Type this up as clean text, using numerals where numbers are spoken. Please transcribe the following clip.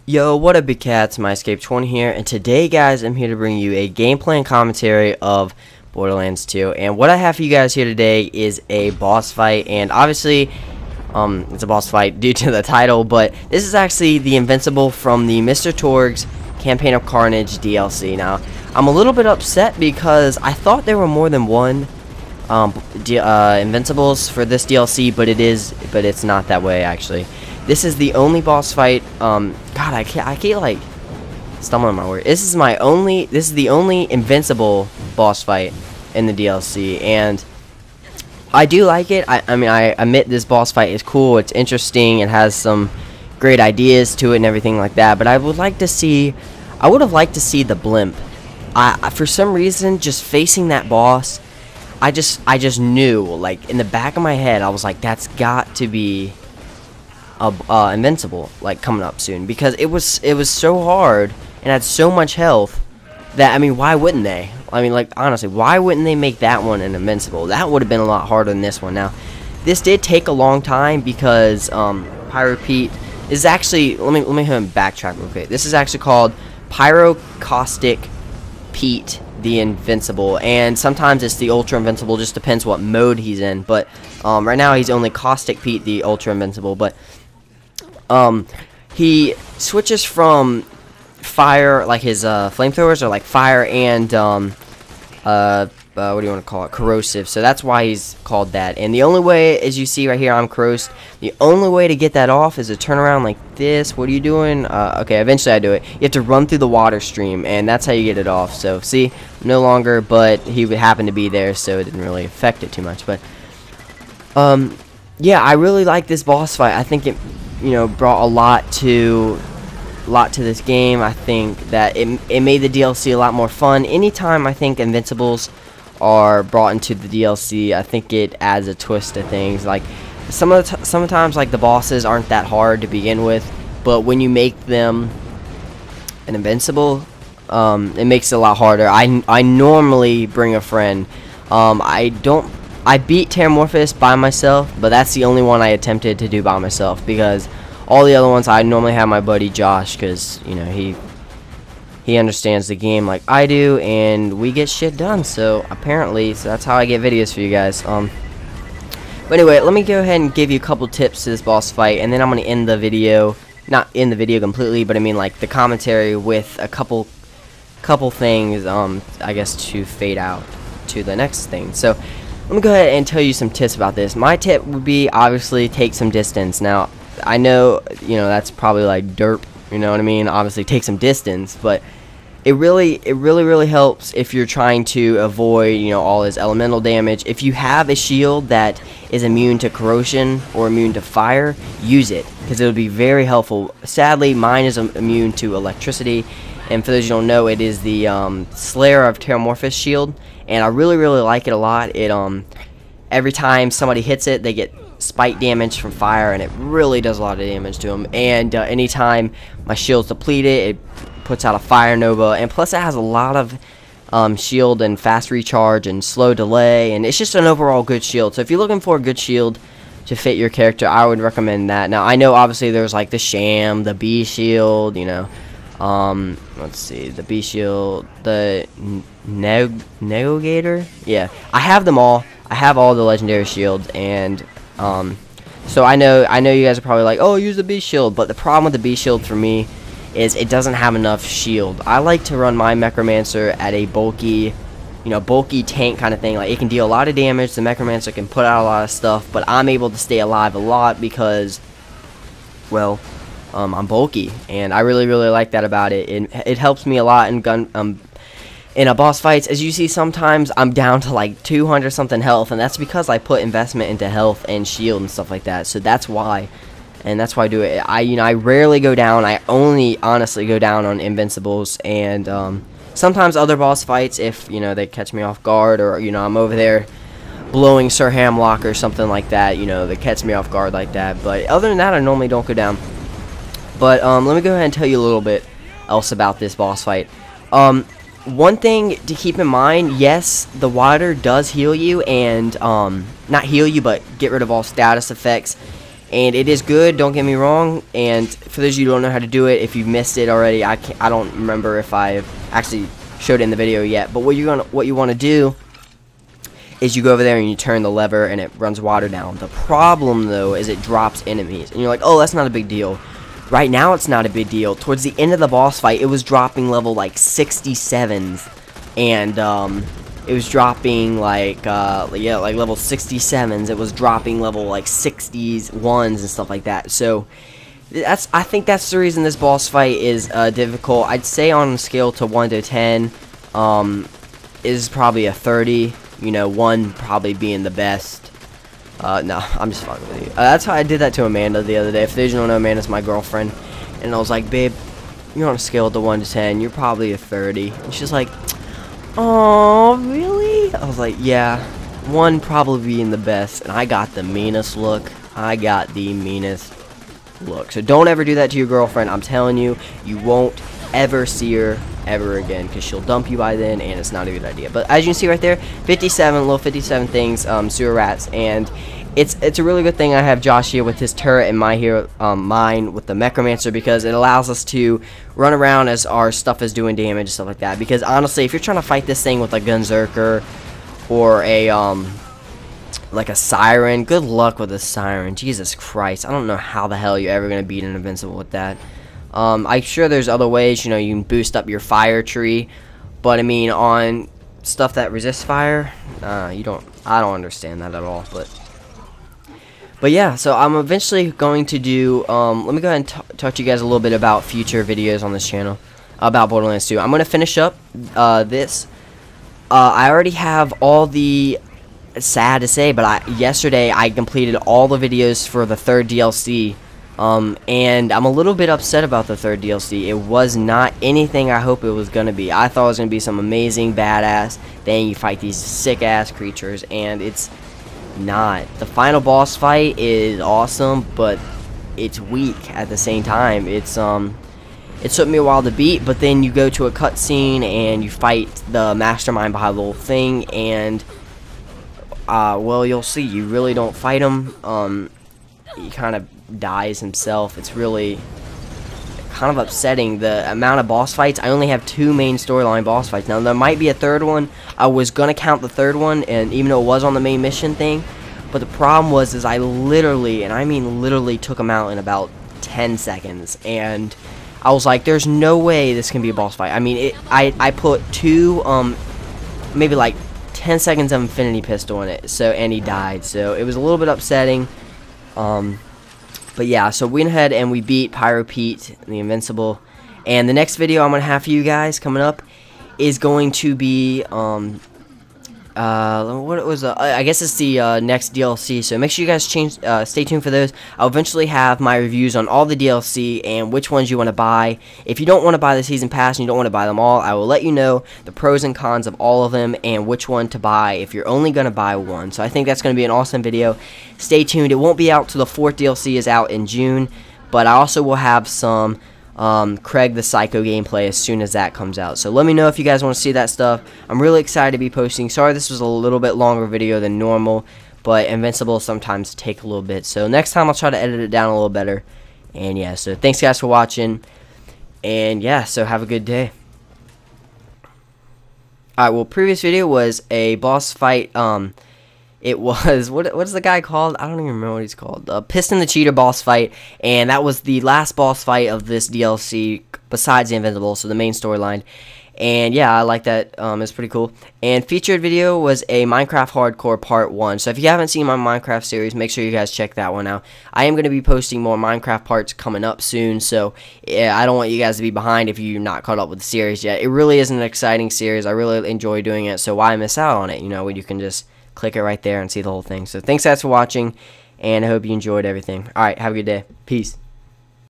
Yo, what up big cats, MyEscape20 here, and today guys I'm here to bring you a gameplay and commentary of Borderlands 2, and what I have for you guys here today is a boss fight, and obviously it's a boss fight due to the title, but this is actually the Invincible from the Mr. Torg's Campaign of Carnage DLC. Now, I'm a little bit upset because I thought there were more than one Invincibles for this DLC, but it's not that way actually. This is the only boss fight. God, I keep like stumbling on my word. This is the only Invincible boss fight in the DLC, and I do like it. I mean, I admit this boss fight is cool. It's interesting. It has some great ideas to it and everything like that. But I would have liked to see the blimp. For some reason, just facing that boss, I just knew, like in the back of my head, I was like, that's got to be Invincible, like coming up soon, because it was so hard and had so much health that, I mean, why wouldn't they? I mean, like, honestly, why wouldn't they make that one an Invincible? That would have been a lot harder than this one. Now, this did take a long time because Pyro Pete is actually, let me backtrack real quick. This is actually called Pyrocaustic Pete the Invincible, and sometimes it's the Ultra Invincible, just depends what mode he's in, but right now he's only Caustic Pete the Ultra Invincible, but he switches from fire, like his flamethrowers are like fire and what do you want to call it, corrosive, so that's why he's called that. And the only way, as you see right here, I'm cursed, the only way to get that off is to turn around like this. What are you doing? Okay, eventually I do it. You have to run through the water stream, and that's how you get it off. So see, no longer, but he happened to be there, so it didn't really affect it too much. But yeah, I really like this boss fight. I think it, you know, brought a lot to this game. I think that it made the DLC a lot more fun. Anytime I think Invincibles are brought into the DLC, I think it adds a twist to things. Like sometimes like the bosses aren't that hard to begin with, but when you make them an Invincible, it makes it a lot harder. I normally bring a friend. I beat Terramorphous by myself, but that's the only one I attempted to do by myself, because all the other ones I normally have my buddy Josh, because you know he understands the game like I do, and we get shit done. So apparently, so that's how I get videos for you guys. But anyway, let me go ahead and give you a couple tips to this boss fight, and then I'm gonna end the video, not end the video completely, but I mean like the commentary with a couple things, I guess, to fade out to the next thing. So let me go ahead and tell you some tips about this. My tip would be, obviously, take some distance. Now, I know, you know, that's probably like derp, you know what I mean? Obviously, take some distance, but it really helps if you're trying to avoid, you know, all his elemental damage. If you have a shield that is immune to corrosion or immune to fire, use it, because it would be very helpful. Sadly, mine is immune to electricity, and for those who don't know, it is the Slayer of Terramorphous shield, and I really like it a lot. It every time somebody hits it, they get spike damage from fire, and it really does a lot of damage to them. And anytime my shield's depleted, it puts out a fire nova, and plus it has a lot of shield and fast recharge and slow delay, and it's just an overall good shield. So if you're looking for a good shield to fit your character, I would recommend that. Now, I know obviously there's like the Sham, the B shield, you know, let's see, the B shield, the Negogator, yeah, I have them all. I have all the legendary shields, and so I know you guys are probably like, oh, use the B shield, but the problem with the B shield for me is it doesn't have enough shield. I like to run my mechromancer at a bulky tank kind of thing. Like, it can deal a lot of damage, the mechromancer can put out a lot of stuff, but I'm able to stay alive a lot because, well, I'm bulky, and I really like that about it. It helps me a lot in a boss fights. As you see, sometimes I'm down to like 200 something health, and that's because I put investment into health and shield and stuff like that. So that's why, and that's why I do it. I rarely go down. I only honestly go down on Invincibles, and sometimes other boss fights, if you know they catch me off guard, or you know I'm over there blowing Sir Hamlock or something like that, you know, they catch me off guard like that. But other than that, I normally don't go down. But let me go ahead and tell you a little bit else about this boss fight. One thing to keep in mind, yes, the water does heal you, and not heal you, but get rid of all status effects and it is good, don't get me wrong. And for those of you who don't know how to do it, if you missed it already, I don't remember if I've actually showed it in the video yet. But what you want to do is you go over there and you turn the lever and it runs water down. The problem though is it drops enemies, and you're like, oh, that's not a big deal. Right now it's not a big deal. Towards the end of the boss fight, it was dropping level like 67s, and it was dropping like like level 67s. It was dropping level like 60s, 1s and stuff like that. So I think that's the reason this boss fight is difficult. I'd say on a scale to 1 to 10, is probably a 30. You know, 1 probably being the best. No, I'm just fucking with you. That's how I did that to Amanda the other day. For those who don't know, Amanda's my girlfriend, and I was like, babe, you're on a scale to 1 to 10. You're probably a 30. And she's like, oh, really? I was like, yeah, 1 probably being the best, and I got the meanest look. I got the meanest look. So don't ever do that to your girlfriend. I'm telling you, you won't ever see her ever again, because she'll dump you by then, and it's not a good idea. But as you can see right there, 57 little 57 things, sewer rats, and it's a really good thing I have Josh here with his turret and mine with the mechromancer, because it allows us to run around as our stuff is doing damage and stuff like that. Because honestly, if you're trying to fight this thing with a gunzerker or a like a siren, good luck with a siren. Jesus Christ, I don't know how the hell you're ever gonna beat an Invincible with that. I'm sure there's other ways, you know, you can boost up your fire tree, but I mean, on stuff that resists fire, I don't understand that at all. But yeah, so I'm eventually going to do, let me go ahead and talk to you guys a little bit about future videos on this channel about Borderlands 2. I'm going to finish up this. I already have all the, sad to say, but yesterday I completed all the videos for the 3rd DLC. And I'm a little bit upset about the 3rd DLC. It was not anything I hope it was going to be. I thought it was going to be some amazing, badass thing. You fight these sick-ass creatures, and it's not. The final boss fight is awesome, but it's weak at the same time. It took me a while to beat, but then you go to a cutscene, and you fight the mastermind behind the whole thing, and, well, you'll see. You really don't fight him. He kind of dies himself. It's really kind of upsetting, the amount of boss fights. I only have 2 main storyline boss fights. Now there might be a 3rd one. I was gonna count the 3rd one, and even though it was on the main mission thing, but the problem was I literally, and I mean literally, took him out in about 10 seconds, and I was like, there's no way this can be a boss fight. I mean, I put 2 maybe like 10 seconds of infinity pistol in it, so, and he died, so it was a little bit upsetting. But yeah, so we went ahead and we beat Pyro Pete, the Invincible. And the next video I'm going to have for you guys coming up is going to be, what was I guess it's the next DLC, so make sure you guys stay tuned for those. I'll eventually have my reviews on all the DLC and which ones you want to buy. If you don't want to buy the season pass and you don't want to buy them all, I will let you know the pros and cons of all of them and which one to buy if you're only going to buy one. So I think that's going to be an awesome video. Stay tuned. It won't be out till the 4th DLC is out in June, but I also will have some Craig the Psycho gameplay as soon as that comes out. So let me know if you guys want to see that stuff. I'm really excited to be posting. Sorry this was a little bit longer video than normal, but Invincible sometimes take a little bit. So next time I'll try to edit it down a little better. And yeah, so thanks guys for watching. And yeah, so have a good day. Alright, well, previous video was a boss fight. It was, what's the guy called? I don't even remember what he's called. Piston the Cheater boss fight, and that was the last boss fight of this DLC besides the Invincible, so the main storyline. And yeah, I like that. It's pretty cool. And featured video was a Minecraft Hardcore Part 1. So if you haven't seen my Minecraft series, make sure you guys check that one out. I am going to be posting more Minecraft parts coming up soon, so yeah, I don't want you guys to be behind if you're not caught up with the series yet. It really is an exciting series. I really enjoy doing it, so why miss out on it? You know, you can just click it right there and see the whole thing. So thanks guys for watching, and I hope you enjoyed everything. Alright, have a good day. Peace.